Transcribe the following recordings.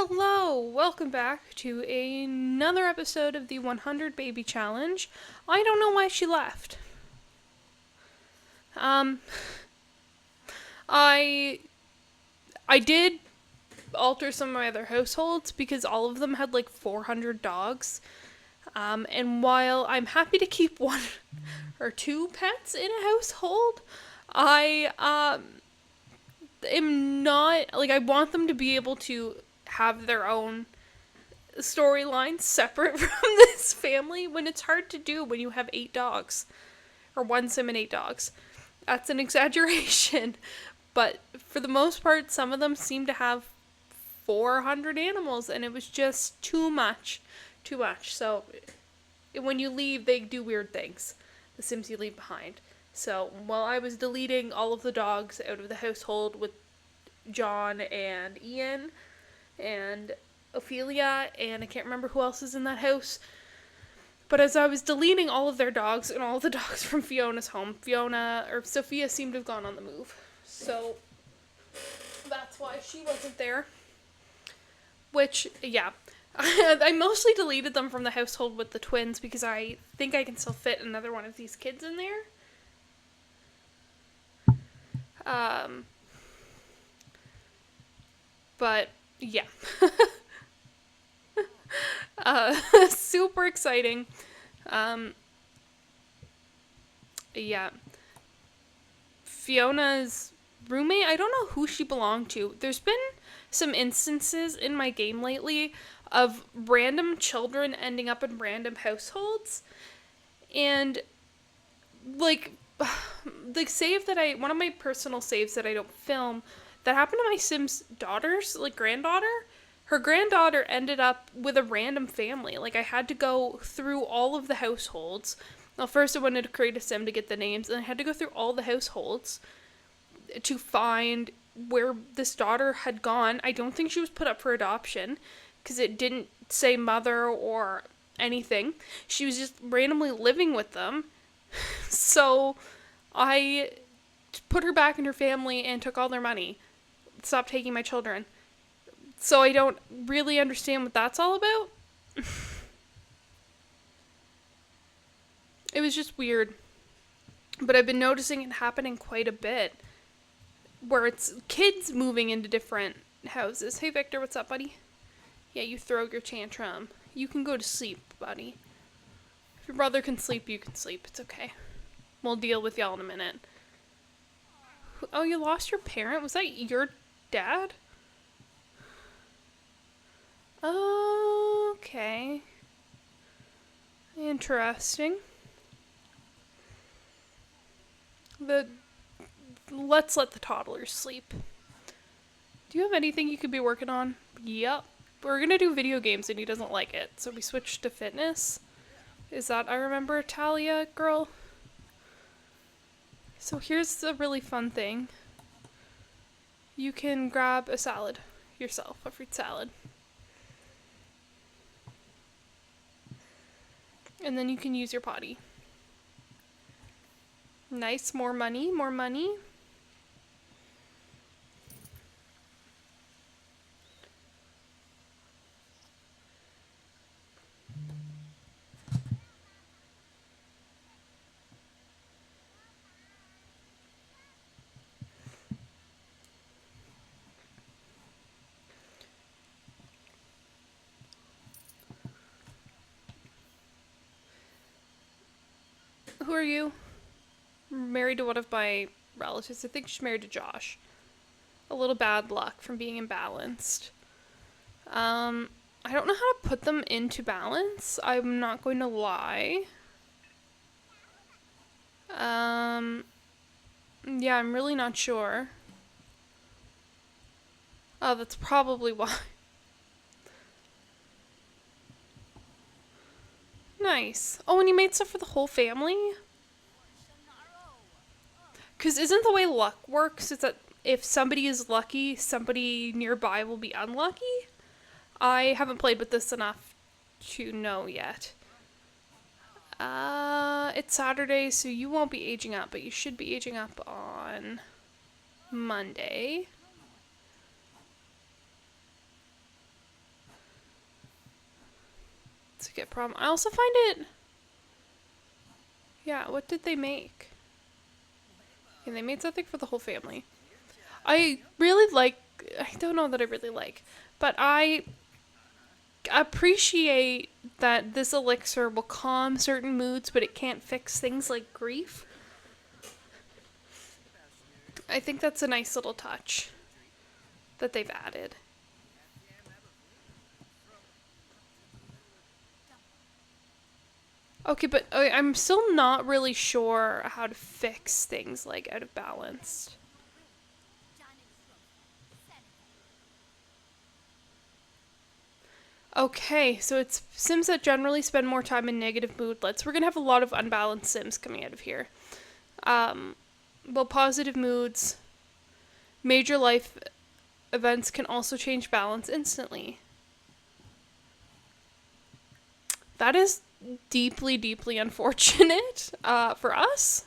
Hello, welcome back to another episode of the 100 Baby Challenge. I don't know why she left. I did alter some of my other households because all of them had like 400 dogs. And while I'm happy to keep one or two pets in a household, I am not, like, I want them to be able to have their own storyline separate from this family when it's hard to do when you have 8 dogs. Or one sim and 8 dogs. That's an exaggeration. But for the most part, some of them seem to have 400 animals, and it was just too much. Too much. So when you leave, they do weird things. The sims you leave behind. So while I was deleting all of the dogs out of the household with John and Ian and Ophelia, and I can't remember who else is in that house. But as I was deleting all of their dogs and all of the dogs from Fiona's home, Sophia seemed to have gone on the move. So that's why she wasn't there. Which, yeah. I mostly deleted them from the household with the twins because I think I can still fit another one of these kids in there. But, yeah. Super exciting. Yeah. Fiona's roommate, I don't know who she belonged to. There's been some instances in my game lately of random children ending up in random households. And, like, one of my personal saves that I don't film, that happened to my Sim's daughter's, like, granddaughter. Her granddaughter ended up with a random family. Like, I had to go through all of the households. Well, first I wanted to create a sim to get the names, and I had to go through all the households to find where this daughter had gone. I don't think she was put up for adoption, because it didn't say mother or anything. She was just randomly living with them. So I put her back in her family and took all their money. Stopped taking my children. So I don't really understand what that's all about. It was just weird. But I've been noticing it happening quite a bit. Where it's kids moving into different houses. Hey Victor, what's up, buddy? Yeah, you throw your tantrum. You can go to sleep, buddy. If your brother can sleep, you can sleep. It's okay. We'll deal with y'all in a minute. Oh, you lost your parent? Was that your dad? Okay. Interesting. Let's let the toddlers sleep. Do you have anything you could be working on? Yup. We're gonna do video games and he doesn't like it, so we switched to fitness. Is that, I remember, Talia, girl? So here's a really fun thing. You can grab a salad yourself, a fruit salad. And then you can use your potty. Nice, more money, more money. Who are you? Married to one of my relatives. I think she's married to Josh. A little bad luck from being imbalanced. I don't know how to put them into balance. I'm not going to lie. Yeah, I'm really not sure. Oh, that's probably why. Nice. Oh, and you made stuff for the whole family? Because isn't the way luck works is that if somebody is lucky, somebody nearby will be unlucky? I haven't played with this enough to know yet. It's Saturday, so you won't be aging up, but you should be aging up on Monday. It's a good problem. I also find it... Yeah, what did they make? And they made something for the whole family. I really like... I don't know that I really like, but I appreciate that this elixir will calm certain moods, but it can't fix things like grief. I think that's a nice little touch that they've added. Okay, but I'm still not really sure how to fix things like out of balance. Okay, so it's Sims that generally spend more time in negative moodlets. We're gonna have a lot of unbalanced Sims coming out of here. Well, positive moods, major life events can also change balance instantly. That is deeply, deeply unfortunate for us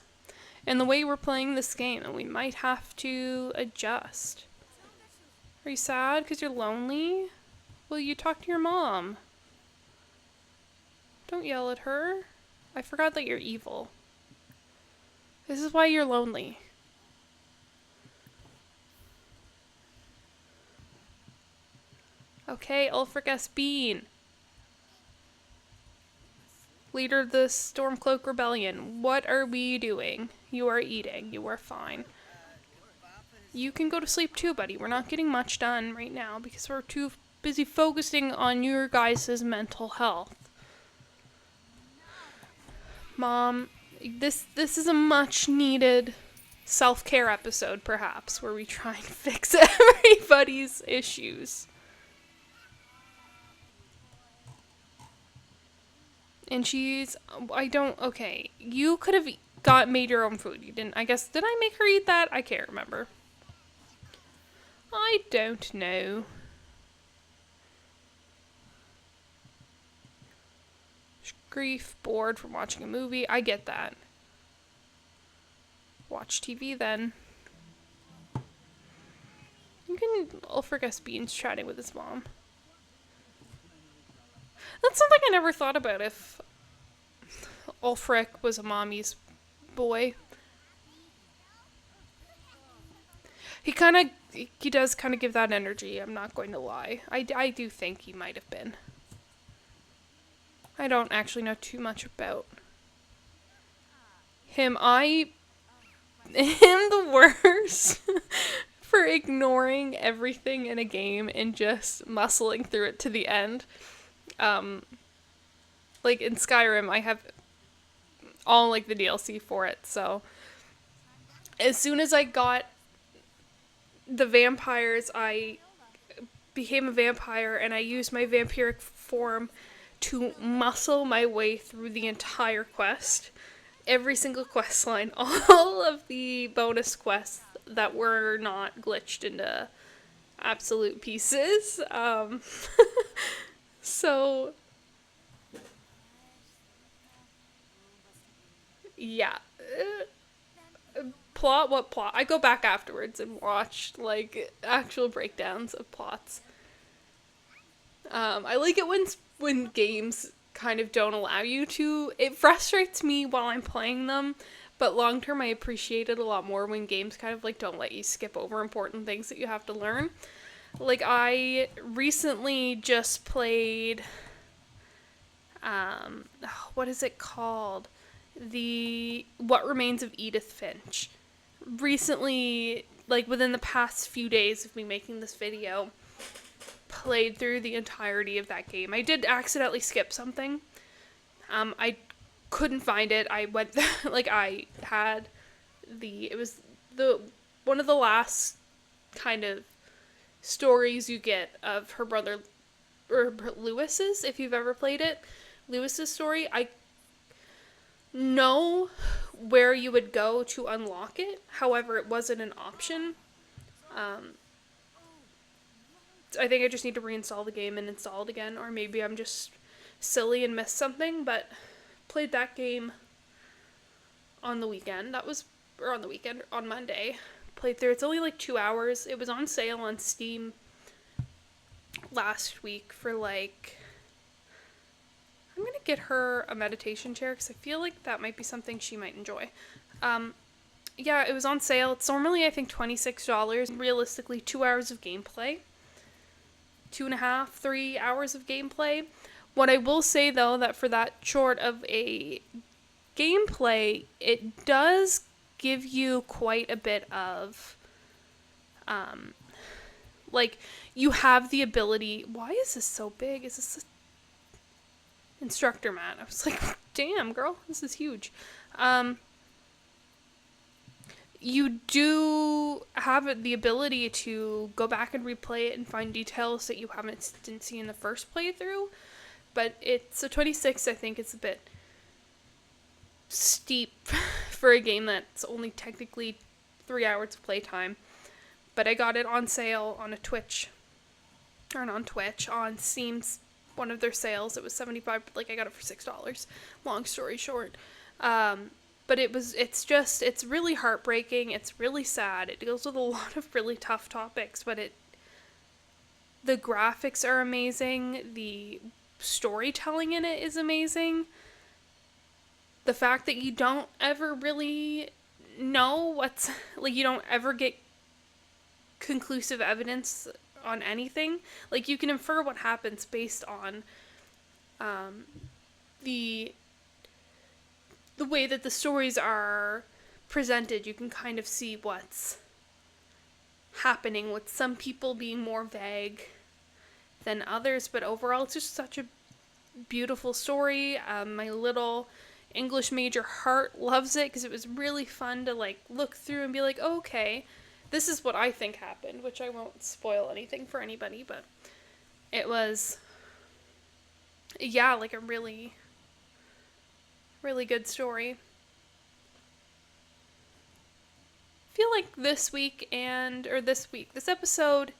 and the way we're playing this game, and we might have to adjust. Are you sad because you're lonely? Will you talk to your mom? Don't yell at her. I forgot that you're evil. This is why you're lonely. Okay, Ulfric S. Bean. Leader of the Stormcloak Rebellion. What are we doing? You are eating. You are fine. You can go to sleep too, buddy. We're not getting much done right now because we're too busy focusing on your guys' mental health. Mom, this is a much needed self-care episode, perhaps, where we try and fix everybody's issues. And okay, you could have made your own food. You didn't, I guess, did I make her eat that? I can't remember. I don't know. Grief, bored from watching a movie. I get that. Watch TV then. You can Ulfric S. Bean's chatting with his mom. That's something I never thought about, if Ulfric was a mommy's boy. He does kind of give that energy, I'm not going to lie. I do think he might have been. I don't actually know too much about him. I am the worst for ignoring everything in a game and just muscling through it to the end. Like in Skyrim, I have all like the DLC for it, so as soon as I got the vampires, I became a vampire and I used my vampiric form to muscle my way through the entire quest. Every single quest line, all of the bonus quests that were not glitched into absolute pieces. So, yeah. Plot? What plot? I go back afterwards and watch, like, actual breakdowns of plots. I like it when games kind of don't allow you to. It frustrates me while I'm playing them, but long term I appreciate it a lot more when games kind of like don't let you skip over important things that you have to learn. Like I recently just played what is it called? The What Remains of Edith Finch. Recently, like within the past few days of me making this video, played through the entirety of that game. I did accidentally skip something. I couldn't find it. I went like I had it was one of the last kind of stories you get of her brother or Lewis's, if you've ever played it. Lewis's story. I know where you would go to unlock it. However, it wasn't an option. I think I just need to reinstall the game and install it again, or maybe I'm just silly and missed something, but played that game on the weekend. On Monday. Played through. It's only like 2 hours. It was on sale on Steam last week for like, might get her a meditation chair because I feel like that might be something she might enjoy. Yeah, it was on sale. It's normally, I think, $26. Realistically, 2 hours of gameplay. 2.5, 3 hours of gameplay. What I will say, though, that for that short of a gameplay, it does give you quite a bit of, like, you have the ability. Why is this so big? Is this a instructor mat? I was like, damn, girl, this is huge. You do have the ability to go back and replay it and find details that you didn't see in the first playthrough, but it's a 26. I think it's a bit steep for a game that's only technically 3 hours of playtime. But I got it on sale on on Steam's one of their sales. It was $75. Like, I got it for $6. Long story short. But it's really heartbreaking. It's really sad. It deals with a lot of really tough topics, but the graphics are amazing. The storytelling in it is amazing. The fact that you don't ever really know you don't ever get conclusive evidence on anything. Like, you can infer what happens based on the way that the stories are presented. You can kind of see what's happening, with some people being more vague than others, but overall it's just such a beautiful story. My little English major heart loves it because it was really fun to like look through and be like, oh, okay, this is what I think happened, which I won't spoil anything for anybody, but it was, yeah, like a really, really good story. I feel like this episode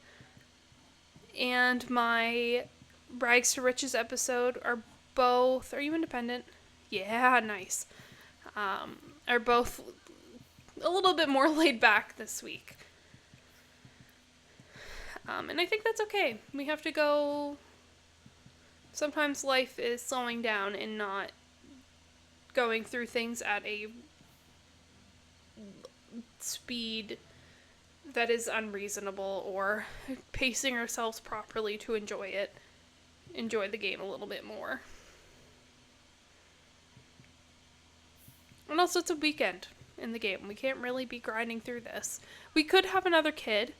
and my Rags to Riches episode are you independent? Yeah, nice. Are both a little bit more laid back this week. And I think that's okay. We have to go. Sometimes life is slowing down and not going through things at a speed that is unreasonable, or pacing ourselves properly to enjoy the game a little bit more. And also, it's a weekend in the game. We can't really be grinding through this. We could have another kid.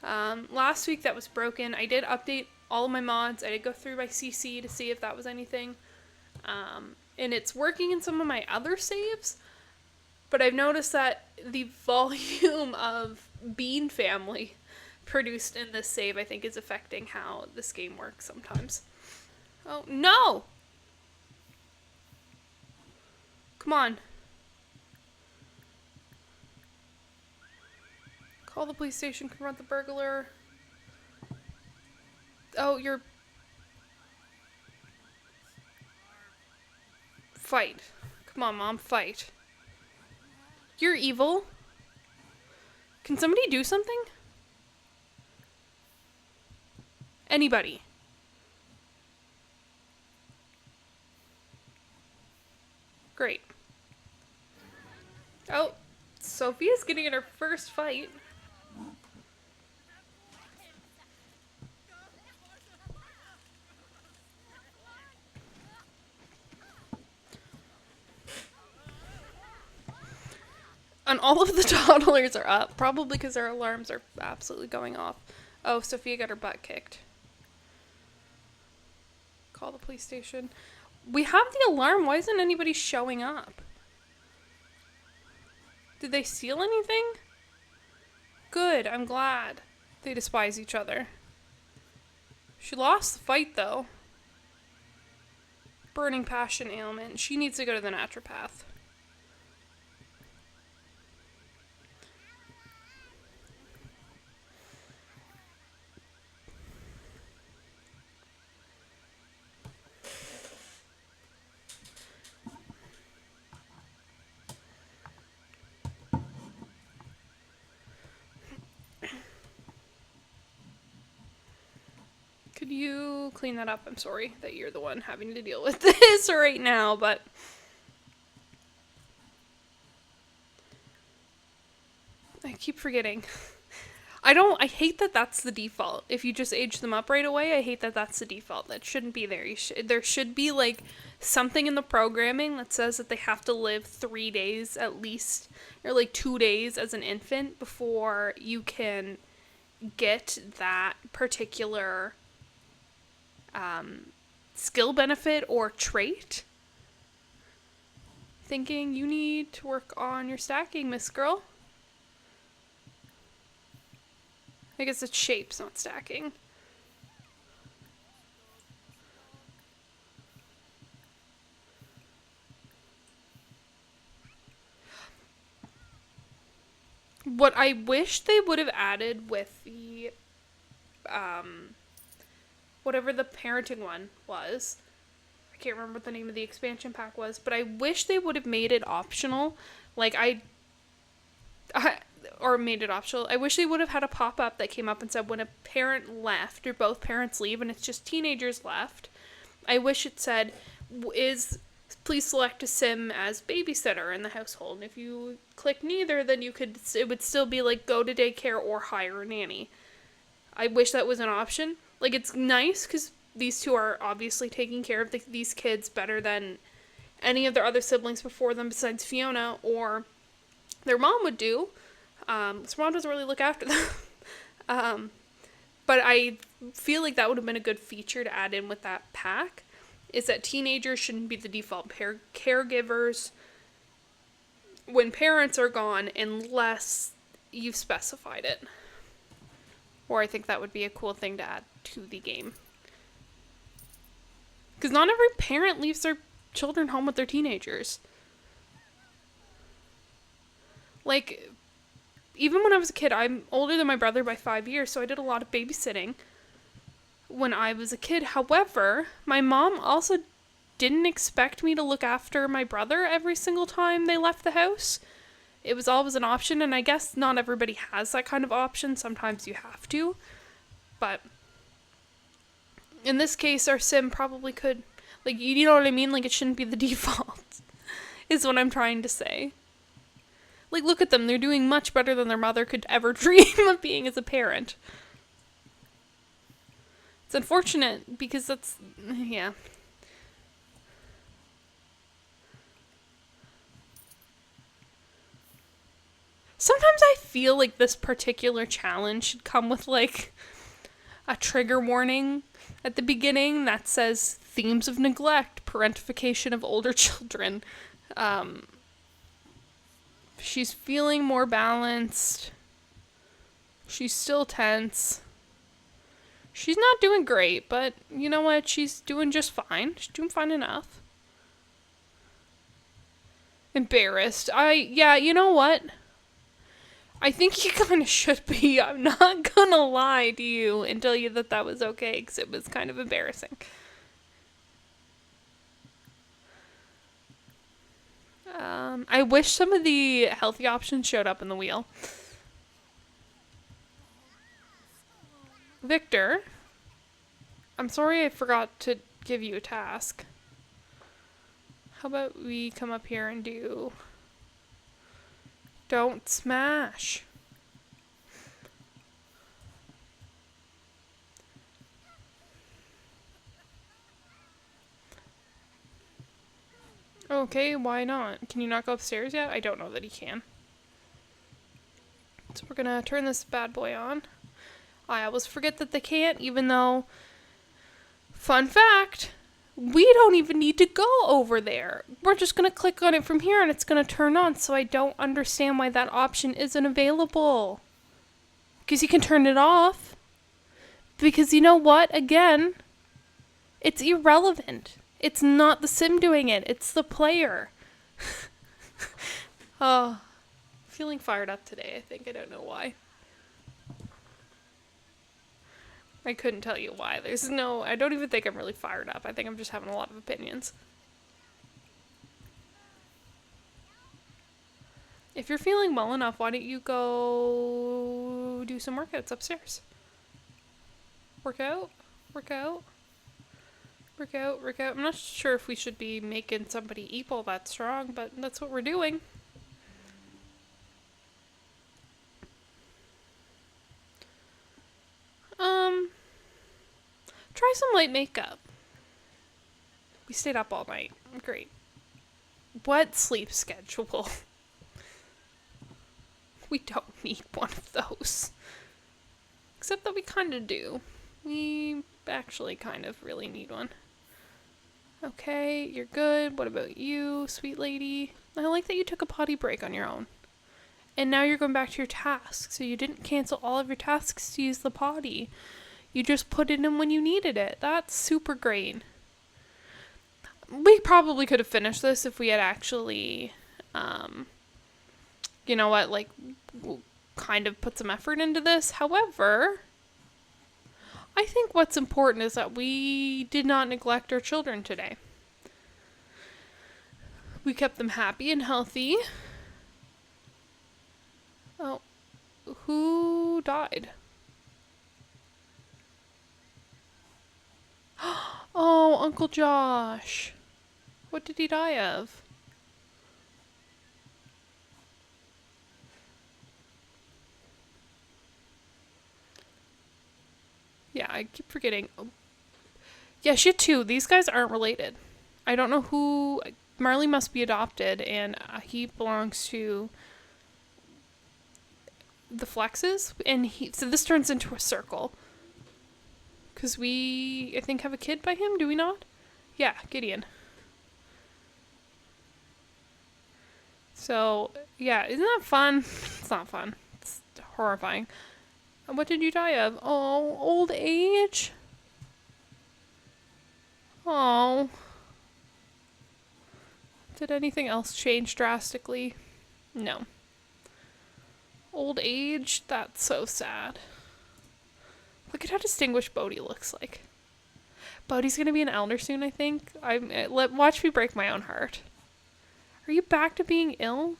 Last week that was broken. I did update all of my mods. I did go through my CC to see if that was anything. And it's working in some of my other saves. But I've noticed that the volume of Bean Family produced in this save, I think, is affecting how this game works sometimes. Oh, no! Come on. Call the police station, confront the burglar. Oh, you're... Fight. Come on, Mom, fight. You're evil. Can somebody do something? Anybody. Great. Oh, Sophia's getting in her first fight. And all of the toddlers are up, probably because their alarms are absolutely going off. Oh, Sophia got her butt kicked. Call the police station. We have the alarm. Why isn't anybody showing up? Did they steal anything? Good, I'm glad. They despise each other. She lost the fight, though. Burning passion ailment. She needs to go to the naturopath. Could you clean that up? I'm sorry that you're the one having to deal with this right now, but I keep forgetting. I hate that that's the default. If you just age them up right away, I hate that that's the default. That shouldn't be there. There should be, like, something in the programming that says that they have to live 3 days at least, or, like, 2 days as an infant before you can get that particular skill benefit or trait. Thinking you need to work on your stacking, Miss Girl. I guess it's shapes, not stacking. What I wish they would have added with the, whatever the parenting one was, I can't remember what the name of the expansion pack was, but I wish they would have made it optional. Like, or made it optional. I wish they would have had a pop-up that came up and said when a parent left, or both parents leave, and it's just teenagers left, I wish it said, please select a sim as babysitter in the household. And if you click neither, then it would still be like go to daycare or hire a nanny. I wish that was an option. Like, it's nice because these two are obviously taking care of these kids better than any of their other siblings before them besides Fiona or their mom would do. So mom doesn't really look after them. But I feel like that would have been a good feature to add in with that pack, is that teenagers shouldn't be the default caregivers when parents are gone unless you've specified it. Or I think that would be a cool thing to add to the game. Because not every parent leaves their children home with their teenagers. Like, even when I was a kid, I'm older than my brother by 5 years, so I did a lot of babysitting when I was a kid. However, my mom also didn't expect me to look after my brother every single time they left the house. It was always an option, and I guess not everybody has that kind of option. Sometimes you have to. But in this case, our sim probably could. Like, you know what I mean? Like, it shouldn't be the default, is what I'm trying to say. Like, look at them. They're doing much better than their mother could ever dream of being as a parent. It's unfortunate because that's, yeah. Sometimes I feel like this particular challenge should come with, like, a trigger warning at the beginning that says themes of neglect, parentification of older children. She's feeling more balanced. She's still tense. She's not doing great, but you know what? She's doing just fine. She's doing fine enough. Embarrassed. You know what? I think you kind of should be. I'm not gonna lie to you and tell you that was okay, because it was kind of embarrassing. I wish some of the healthy options showed up in the wheel. Victor, I'm sorry I forgot to give you a task. How about we come up here and do Don't Smash. Okay, why not? Can you not go upstairs yet? I don't know that he can. So we're gonna turn this bad boy on. I always forget that they can't, even though, fun fact, we don't even need to go over there. We're just gonna click on it from here and it's gonna turn on, so I don't understand why that option isn't available. Because you can turn it off. Because you know what? Again, it's irrelevant. It's not the sim doing it. It's the player. Oh, feeling fired up today, I think. I don't know why. I couldn't tell you why. I don't even think I'm really fired up. I think I'm just having a lot of opinions. If you're feeling well enough, why don't you go do some workouts upstairs? Work out? Work out. Work out, work out. I'm not sure if we should be making somebody eat all that strong, but that's what we're doing. Um, Try some light makeup. We stayed up all night. Great. What sleep schedule? We don't need one of those. Except that we kind of do. We actually kind of really need one. Okay, you're good. What about you, sweet lady? I like that you took a potty break on your own. And now you're going back to your tasks. So you didn't cancel all of your tasks to use the potty. You just put it in when you needed it. That's super great. We probably could have finished this if we had actually, you know what, like, kind of put some effort into this. However, I think what's important is that we did not neglect our children today. We kept them happy and healthy. Oh, who died? Oh, Uncle Josh. What did he die of? Yeah, I keep forgetting. Oh. Yeah, she had two. These guys aren't related. I don't know who. Marley must be adopted, and he belongs to the Flexes. And so this turns into a circle. Because we, I think, have a kid by him, do we not? Yeah, Gideon. So, yeah, isn't that fun? It's not fun. It's horrifying. What did you die of? Oh, old age? Oh. Did anything else change drastically? No. Old age? That's so sad. Look at how distinguished Bodhi looks like. Bodhi's gonna be an elder soon, I think. Watch me break my own heart. Are you back to being ill?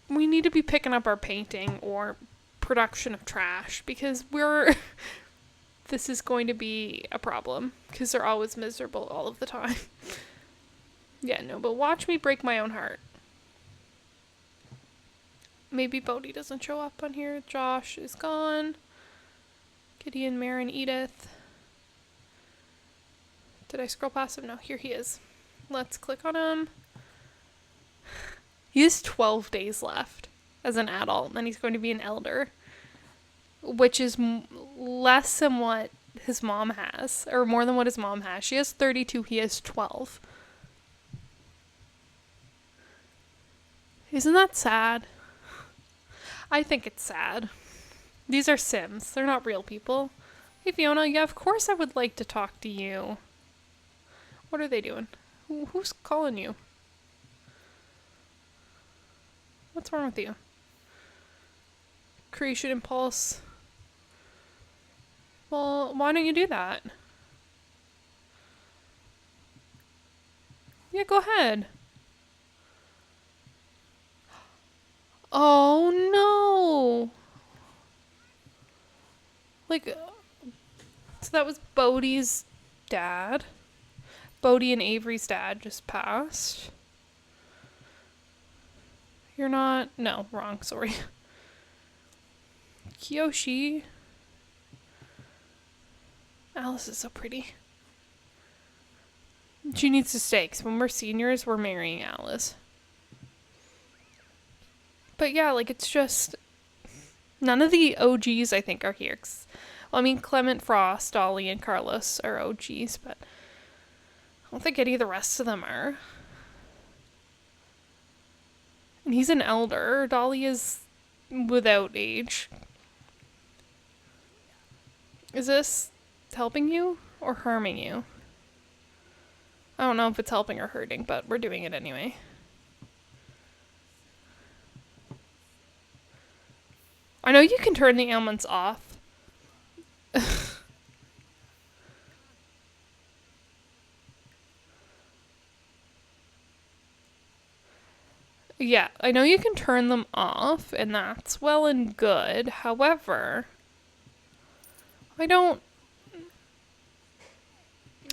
We need to be picking up our painting or production of trash because this is going to be a problem because they're always miserable all of the time. Yeah, no, but watch me break my own heart. Maybe Bodhi doesn't show up on here. Josh is gone. Gideon, Marin, Edith. Did I scroll past him? No, here he is. Let's click on him. He has 12 days left as an adult, and he's going to be an elder, which is less than what his mom has, or more than what his mom has. She has 32, he has 12. Isn't that sad? I think it's sad. These are Sims. They're not real people. Hey, Fiona, yeah, of course I would like to talk to you. What are they doing? Who's calling you? What's wrong with you? Creation impulse. Well, why don't you do that? Yeah, go ahead. Oh no! Like, so that was Bodhi's dad. Bodhi and Avery's dad just passed. You're not... No, wrong, sorry. Kiyoshi. Alice is so pretty. She needs to stay, because when we're seniors, we're marrying Alice. But yeah, like, it's just... None of the OGs, I think, are here. Well, I mean, Clement, Frost, Dolly, and Carlos are OGs, but I don't think any of the rest of them are. And he's an elder. Dolly is without age. Is this helping you or harming you? I don't know if it's helping or hurting, but we're doing it anyway. I know you can turn the ailments off. Yeah, I know you can turn them off, and that's well and good. However, I don't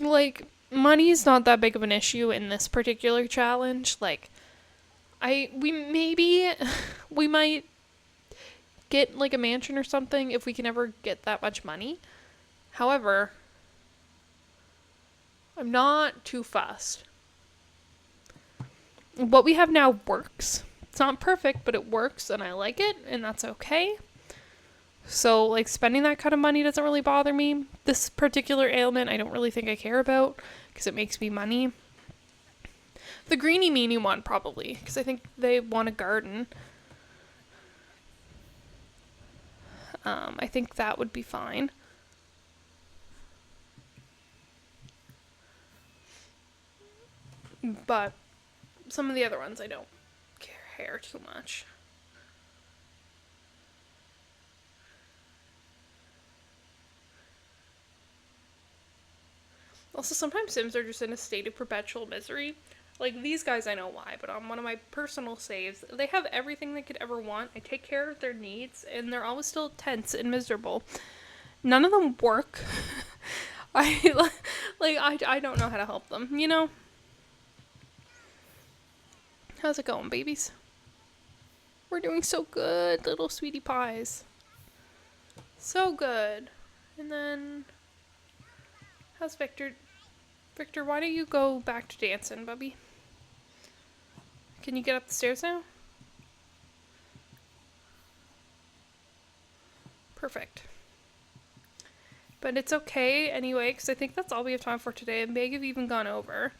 like money's not that big of an issue in this particular challenge. Like, we maybe we might get like a mansion or something if we can ever get that much money. However, I'm not too fussed. What we have now works. It's not perfect, but it works and I like it, and that's okay. So, like, spending that kind of money doesn't really bother me. This particular ailment, I don't really think I care about because it makes me money. The greeny meanie one, probably, because I think they want a garden. I think that would be fine. But some of the other ones I don't care too much. Also, sometimes Sims are just in a state of perpetual misery. Like, these guys, I know why, but on one of my personal saves, they have everything they could ever want. I take care of their needs, and they're always still tense and miserable. None of them work. I don't know how to help them, you know? How's it going, babies? We're doing so good, little sweetie pies. So good. And then, how's Victor? Victor, why don't you go back to dancing, bubby? Can you get up the stairs now? Perfect. But it's okay anyway, because I think that's all we have time for today. And may have even gone over.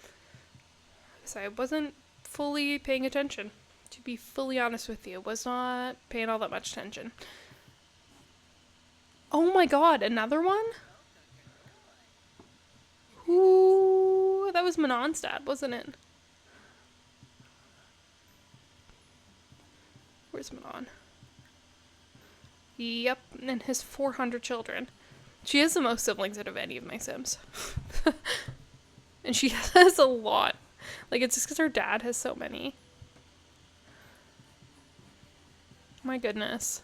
Because I wasn't fully paying attention. To be fully honest with you, was not paying all that much attention. Oh my god, another one? Ooh, that was Manon's dad, wasn't it? Where's Manon? Yep, and his 400 children. She has the most siblings out of any of my Sims. And she has a lot. Like, it's just because her dad has so many. My goodness.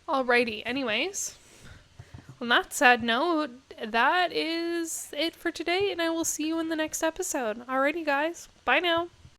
Alrighty, anyways. On that sad note, that is it for today, and I will see you in the next episode. Alrighty, guys. Bye now.